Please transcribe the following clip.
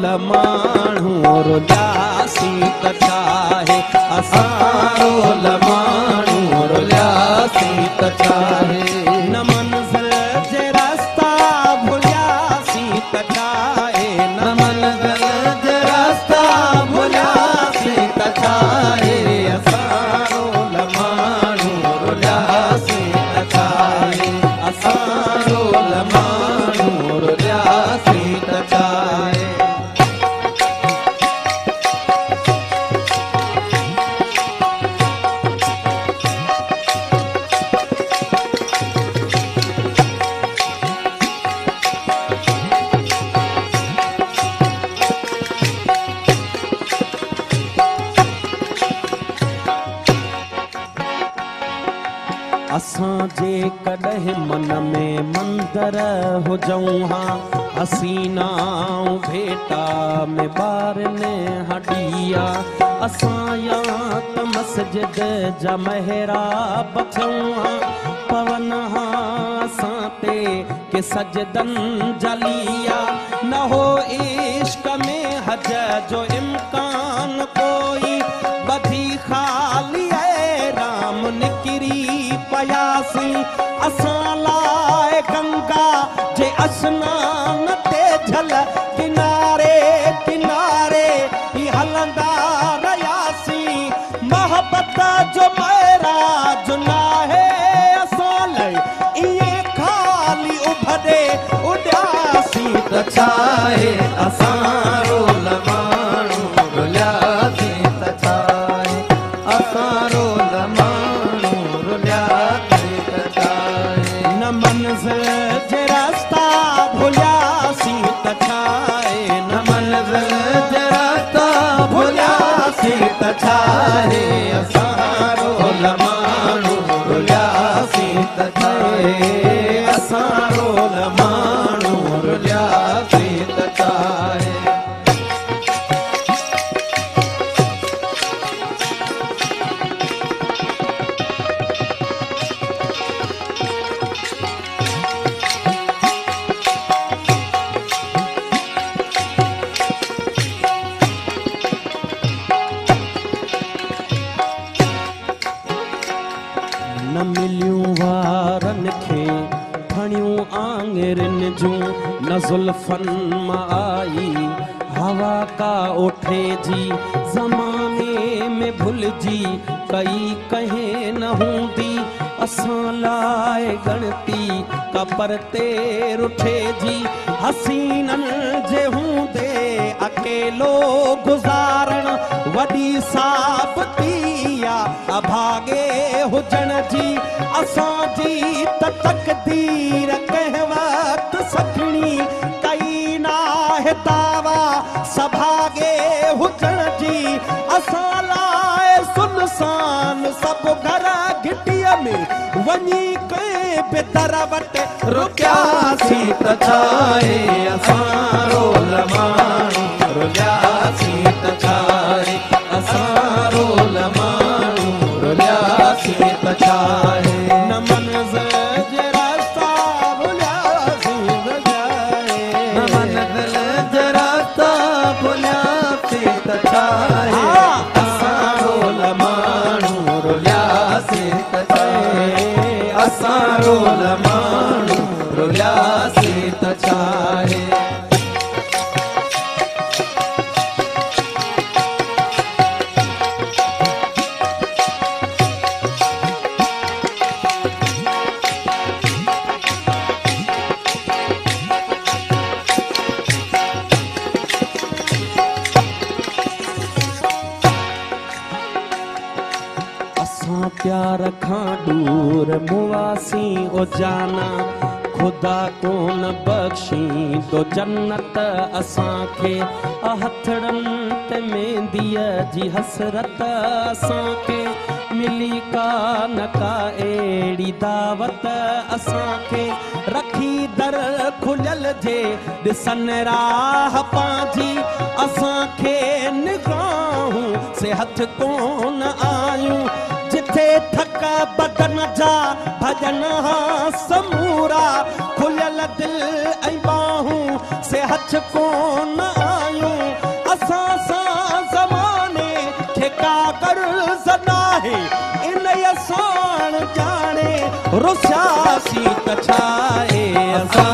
लमाणू रुलियासी त चाहे असां लमाणू रुलियासी त चाहे न मंज़िल जे रास्ता भुलियासी त चाहे न मंज़िल जे रास्ता भुलियासी त चाहे असां लमाणू रुलियासी त चाहे असां लमाणू रुलियासी त चाहे असां जे कॾहिं मन में मंदर हुजऊं हा हसीनाऊं भेटा में ॿारनि हॾिया असां या त मस्जिद जा महराब थियूं हा पवन हा असां ते के सजदनि जलिया न हो इश्क में हज जो इम्कान कोई बधी ख़ाली राम निकिरी पयासी असां लाइ गंगा जे अस्नान ते झल किनारे किनारे ही हलंदा रहियासीं मोहब्बत जो महराज नाहे असां लाइ इएं ख़ाली उभरे उॾियासीं त छाहे असां लमाणू रुलियासी त छाहे असां लमाणू रुलियासी त छाहे न मंज़िल जे रास्ता भुलियासी त छाहे न मंज़िल जे रास्ता भुलियासी त छाहे असां लमाणू रुलियासी त छाहे असां लमाणू रुलियासी त छाहे न मिलियूं वारनि खे खणियूं आङिरिन जूं न ज़ुल्फ़नि मां आई हवा का ओठे जी ज़माने में भुलिजी कई कहीं न हूंदी असां लाइ गणती का परते रुठे जी हसीननि जे हूंदे अकेलो गुज़ारण वॾी साबती अभागे हुजण जी असांजी त तक़दीर कंहिं वक़्तु सखणी कई नाहे दावा सभागे हुजण जी असां लाइ सुनसान सभु घर घिटीअ में वञी कंहिं बि दर वटि रुकियासी त छाहे असां लमाणू रुलियासी त छाहे असां लमाणू रुलियासी त छाहे न मंज़िल जे रास्ता भुलियासी त छाहे न मंज़िल जे रास्ता भुलियासी त छाहे असां लमाणू रुलियासी त छाहे असां लमाणू रुलियासी त छाहे प्यार खां दूर मुवासी ओ जाना खुदा कोन बख्शी तो जन्नत असांखे हथड़नि ते मेंदीअ जी हसरत असांखे मिली का न का अहिड़ी दावत असांखे रखी दर खुलियल जे ॾिसनि राह पंहिंजी असांखे निगाहूं से हथ कोन आयूं जिथे थक बदन जा भजन समूरा खुलियल दिल ऐं बाहूं से हथ कोन आयूं रुसियासी त छाए असां